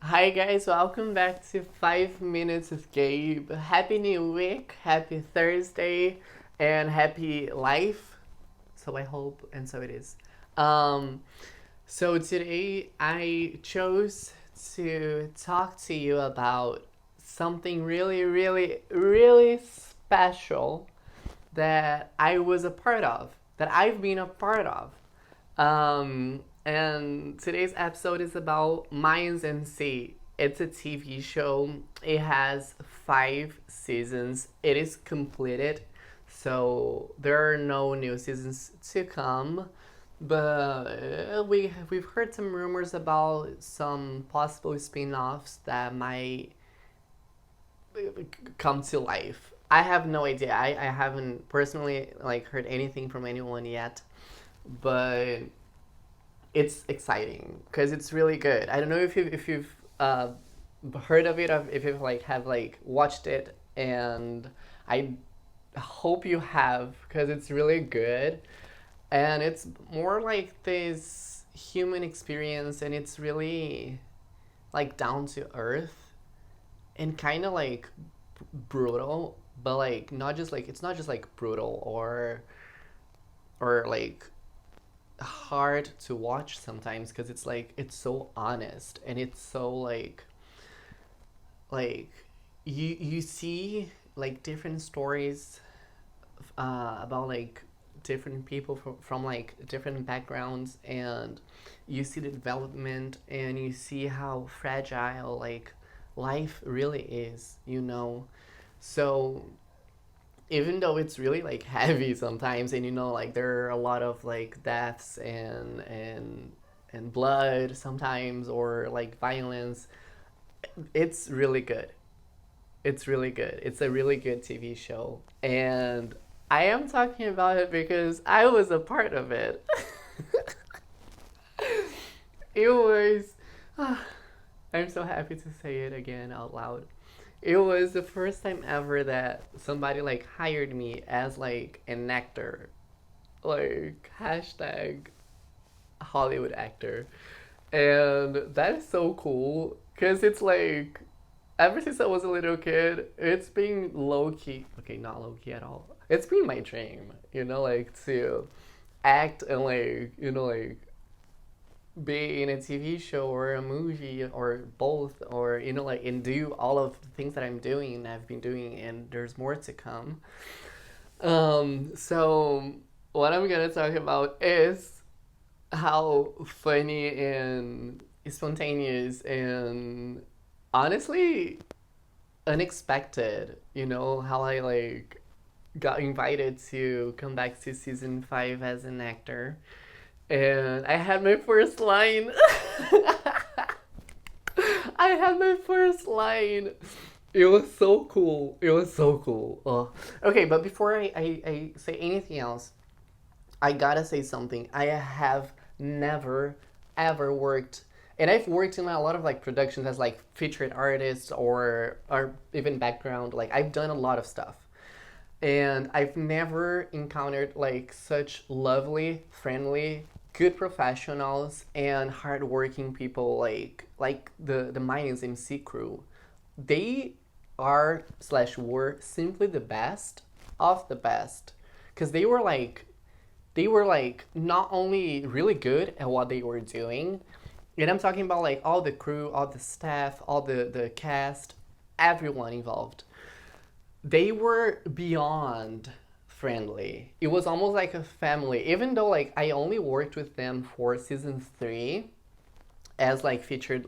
Hi guys, welcome back to 5 Minutes with Gabe. Happy New Week, happy Thursday, and happy life. So I hope, and so it is. Um, so today I chose to talk to you about something really special that I was a part of, that I've been a part of. And today's episode is about Mayans MC. It's a TV show. It has 5 seasons. It is completed, so there are no new seasons to come. But we've heard some rumors about some possible spin-offs that might come to life. I have no idea. I haven't personally heard anything from anyone yet, but it's exciting because it's really good. I don't know if you've heard of it, or if you've have watched it, and I hope you have because it's really good, and it's more like this human experience, and it's really down to earth and kind of brutal, but not just it's not just brutal or hard to watch sometimes because it's so honest, and it's so like you see different stories about different people from different backgrounds, and you see the development, and you see how fragile life really is. So even though it's really heavy sometimes, and there are a lot of deaths and blood sometimes, or violence, it's really good. It's really good. It's a really good TV show, and I am talking about it because I was a part of it. It was I'm so happy to say it again out loud. It was the first time ever that somebody hired me as an actor, hashtag Hollywood actor. And that is so cool because it's ever since I was a little kid, it's been low key. Okay, not low key at all. It's been my dream, to act and be in a TV show or a movie or both, or and do all of the things that I'm doing and I've been doing, and there's more to come. So what I'm gonna talk about is how funny and spontaneous and honestly unexpected, how I got invited to come back to season 5 as an actor. And I had my first line. I had my first line. It was so cool. It was so cool. Oh. Okay, but before I say anything else, I gotta say something. I have never ever worked, and I've worked in a lot of productions as featured artist or even background. I've done a lot of stuff, and I've never encountered such lovely, friendly, good professionals and hardworking people like the Mayans MC crew. They are slash were simply the best of the best, because they were not only really good at what they were doing, and I'm talking about all the crew, all the staff, all the cast, everyone involved. They were beyond friendly. It was almost like a family. Even though I only worked with them for season 3 as featured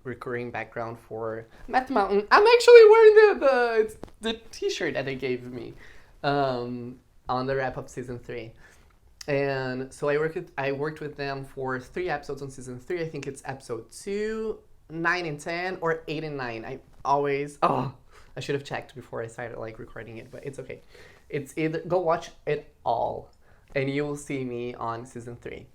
recurring background for Math Mountain. I'm actually wearing the t-shirt that they gave me on the wrap up season 3. And so I worked with them for 3 episodes on season 3. I think it's episode 2, 9 and 10, or 8 and 9. I should have checked before I started recording it, but it's okay. It's either go watch it all, and you will see me on season 3.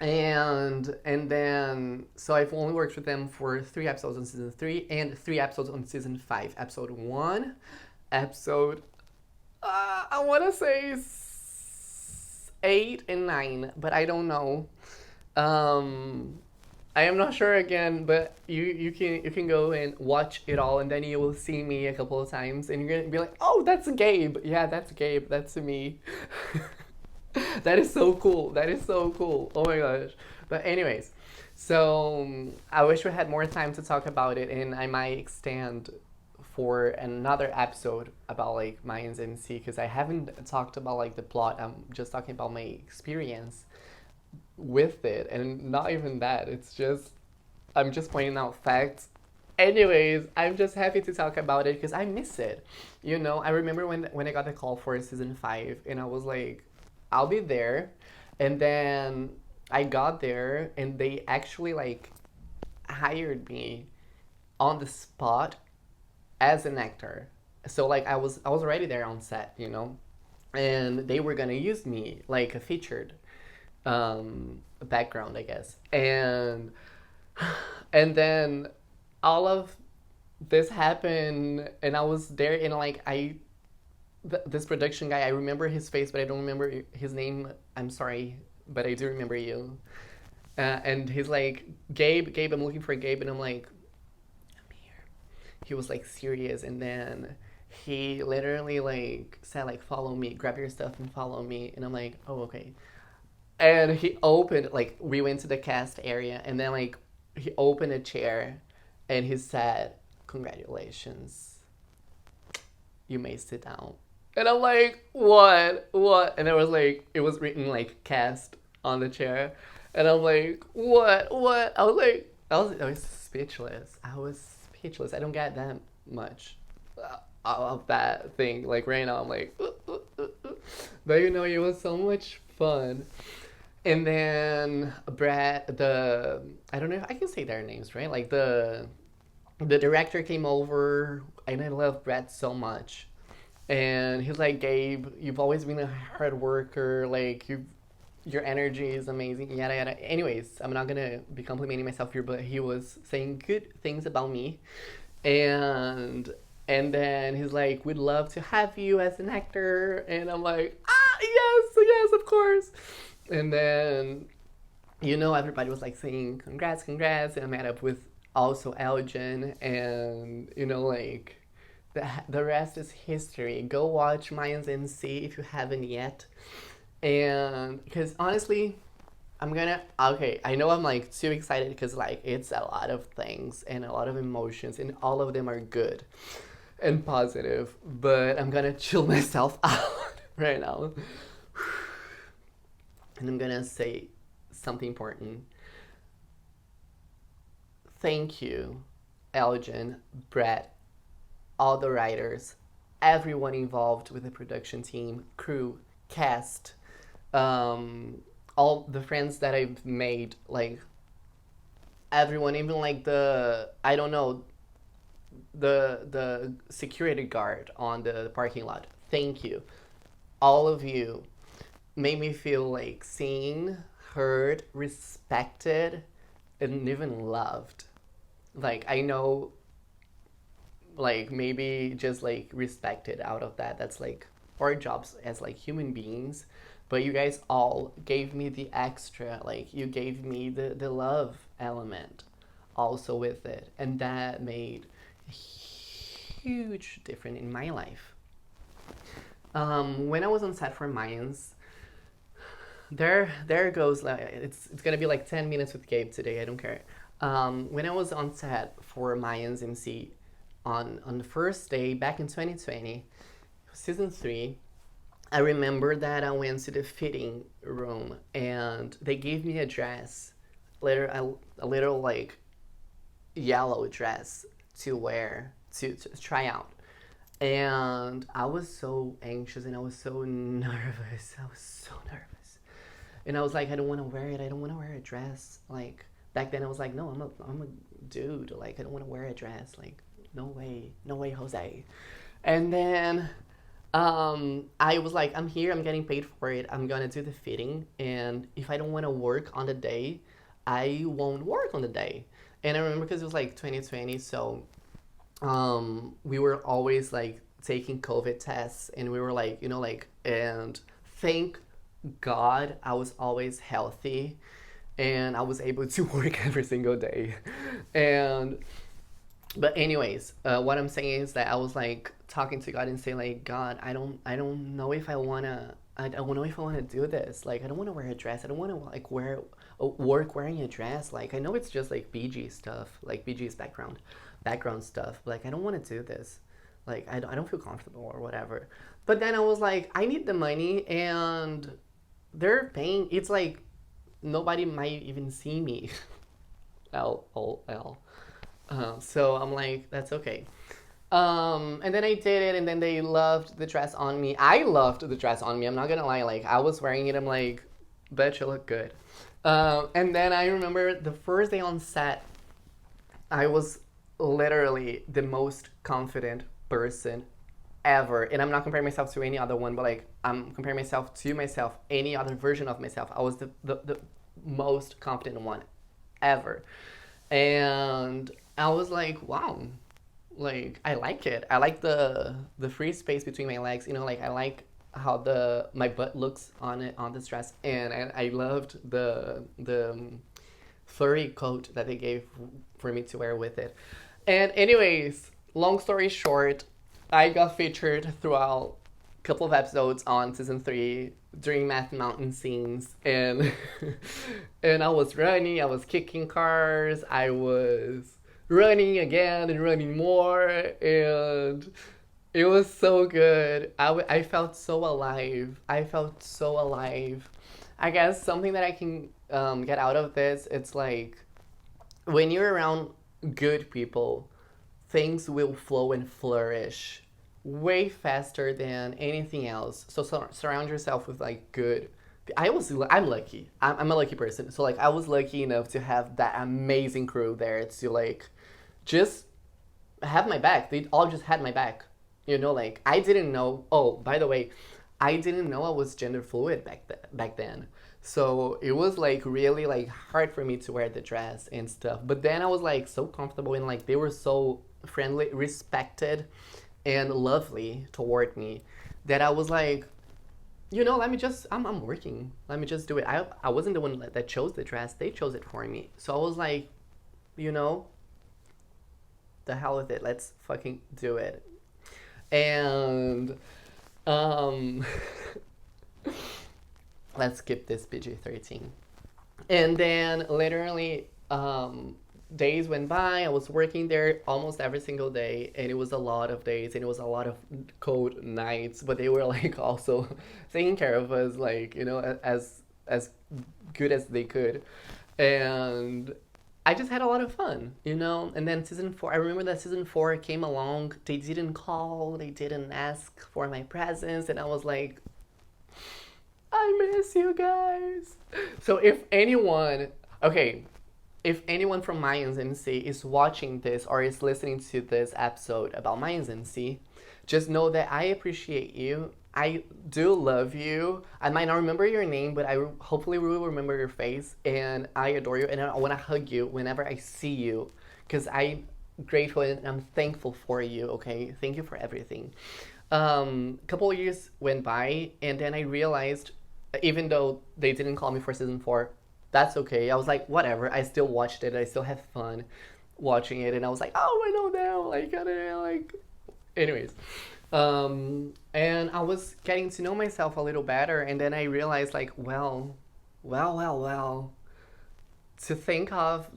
And then so I've only worked with them for 3 episodes on season 3 and 3 episodes on season 5. Episode 1, episode I want to say 8 and 9, but I don't know. Um, I am not sure again, but you can go and watch it all, and then you will see me a couple of times, and you're gonna be like, "Oh, that's Gabe. Yeah, that's Gabe. That's me." That is so cool. That is so cool. Oh my gosh. But anyways, so I wish we had more time to talk about it, and I might extend for another episode about like Mayans MC because I haven't talked about like the plot. I'm just talking about my experience with it, and not even that. It's just I'm just pointing out facts. Anyways, I'm just happy to talk about it because I miss it. I remember when I got the call for season 5, and I was like, I'll be there, and then I got there, and they actually like hired me on the spot as an actor. So like I was already there on set, and they were gonna use me like a featured background, I guess, and then all of this happened, and I was there, and like this production guy, I remember his face, but I don't remember his name. I'm sorry, but I do remember you. And he's like, Gabe, I'm looking for Gabe, and I'm like, I'm here. He was like serious, and then he literally like said like, follow me, grab your stuff and follow me, and I'm like, oh okay. And he opened like we went to the cast area, and then like he opened a chair, and he said, congratulations, you may sit down. And I'm like, what? And it was written like cast on the chair, and I'm like, what? I was speechless. I don't get that much of that thing. Like right now, I'm like, but it was so much fun. And then Brad, I don't know if I can say their names, right? Like the director came over, and I love Brad so much. And he's like, Gabe, you've always been a hard worker. Like your energy is amazing. Yada yada. Anyways, I'm not gonna be complimenting myself here, but he was saying good things about me, and and then he's like, we'd love to have you as an actor, and I'm like, yes, yes, of course. And then everybody was like saying congrats, congrats, and I met up with also Elgin, and like the rest is history. Go watch Mayans MC if you haven't yet. And because honestly, I'm gonna okay. I know I'm like too excited because like it's a lot of things and a lot of emotions, and all of them are good and positive. But I'm gonna chill myself out right now, and I'm gonna say something important. Thank you, Elgin, Brett, all the writers, everyone involved with the production team, crew, cast, all the friends that I've made, like everyone, even like the I don't know the security guard on the parking lot. Thank you, all of you, made me feel like seen, heard, respected, and even loved. Like I know like maybe just like respected out of that. That's like our jobs as like human beings. But you guys all gave me the extra, like you gave me the love element also with it, and that made a huge difference in my life. When I was on set for Mayans, there goes like it's gonna be like 10 minutes with Gabe today. I don't care. When I was on set for Mayans MC, on the first day back in 2020, season 3, I remember that I went to the fitting room, and they gave me a dress, a little like yellow dress to wear to try out. And I was so anxious, and I was so nervous. I was so nervous. And I was like, I don't want to wear it. I don't want to wear a dress. Like back then I was like, no, I'm a dude. Like I don't want to wear a dress. Like no way, no way, Jose. And then I was like, I'm here, I'm getting paid for it, I'm gonna do the fitting, and if I don't want to work on the day, I won't work on the day. And I remember because it was like 2020, so we were always like taking COVID tests, and we were like, and thank God I was always healthy, and I was able to work every single day. And but anyways, what I'm saying is that I was like talking to God and saying like, God, I don't know if I wanna. I don't know if I want to do this. Like, I don't want to wear a dress. I don't want to like work wearing a dress. Like, I know it's just like BG stuff, like BG's background stuff. But, like, I don't want to do this. Like, I don't feel comfortable or whatever. But then I was like, I need the money, and they're paying. It's like nobody might even see me. LOL. So I'm like, that's okay. And then I did it, and then they loved the dress on me. I loved the dress on me. I'm not gonna lie. Like, I was wearing it. I'm like, bet you look good. And then I remember the first day on set, I was literally the most confident person ever. And I'm not comparing myself to any other one, but like, I'm comparing myself to myself, any other version of myself. I was the most confident one ever. And I was like, wow, like I like it. I like the free space between my legs. You know, like I like how the my butt looks on it on this dress, and I loved the furry coat that they gave for me to wear with it. And anyways, long story short, I got featured throughout a couple of episodes on season 3 during Math Mountain scenes, and and I was running, I was kicking cars, I was running again and running more, and it was so good. I felt so alive. I felt so alive. I guess something that I can get out of this, it's like when you're around good people, things will flow and flourish way faster than anything else. So, surround yourself with like good. I'm lucky. I'm a lucky person. So like I was lucky enough to have that amazing crew there to like just have my back. They all just had my back. You know, like I didn't know. Oh, by the way, I didn't know I was gender fluid back then. So it was like really like hard for me to wear the dress and stuff. But then I was like so comfortable, and like they were so friendly, respected, and lovely toward me that I was like, you know, let me just I'm working. Let me just do it. I wasn't the one that chose the dress. They chose it for me. So I was like, you know, the hell with it. Let's fucking do it. And um let's skip this PG-13. And then literally days went by. I was working there almost every single day, and it was a lot of days, and it was a lot of cold nights, but they were like also taking care of us, like, you know, as good as they could. And I just had a lot of fun, you know. And then season 4, I remember that season 4 came along. They didn't call, they didn't ask for my presence, and I was like, I miss you guys. So if anyone, okay, if anyone from Mayans MC is watching this or is listening to this episode about Mayans MC, just know that I appreciate you. I do love you. I might not remember your name, but I hopefully will remember your face. And I adore you. And I want to hug you whenever I see you. Because I'm grateful and I'm thankful for you, okay? Thank you for everything. A couple of years went by, and then I realized, even though they didn't call me for season 4, that's okay. I was like, whatever. I still watched it. I still had fun watching it, and I was like, oh, I know now. Like, anyways. And I was getting to know myself a little better, and then I realized, like, well. To think of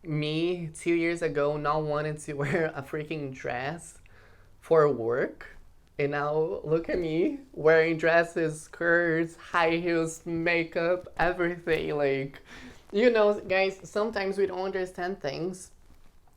me 2 years ago not wanting to wear a freaking dress for work. And now look at me wearing dresses, skirts, high heels, makeup, everything. Like, you know, guys, sometimes we don't understand things.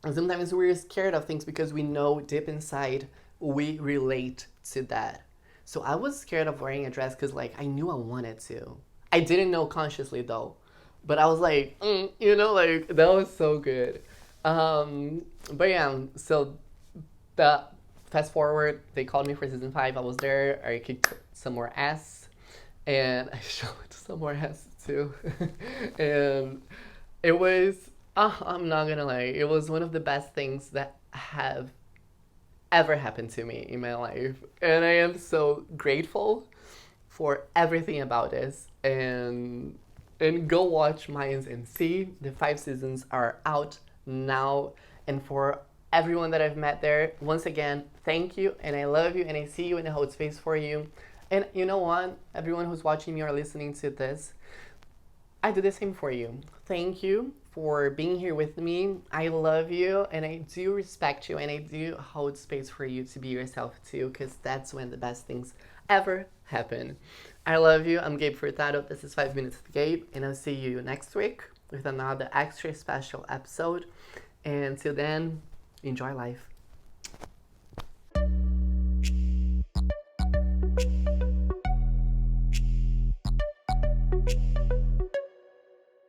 And sometimes we're scared of things because we know deep inside we relate to that. So I was scared of wearing a dress because, like, I knew I wanted to. I didn't know consciously, though. But I was like, you know, like, that was so good. But yeah, so the fast forward, they called me for season 5. I was there. I kicked some more ass, and I showed some more ass too. And it was, I'm not gonna lie, it was one of the best things that have ever happened to me in my life, and I am so grateful for everything about this. And And go watch Mayans MC. The 5 seasons are out now. And for everyone that I've met there, once again, thank you. And I love you. And I see you and I hold space for you. And you know what? Everyone who's watching me or listening to this, I do the same for you. Thank you for being here with me. I love you and I do respect you and I do hold space for you to be yourself too, because that's when the best things ever happen. I love you. I'm Gabe Furtado. This is 5 Minutes with Gabe, and I'll see you next week with another extra special episode. And till then, enjoy life.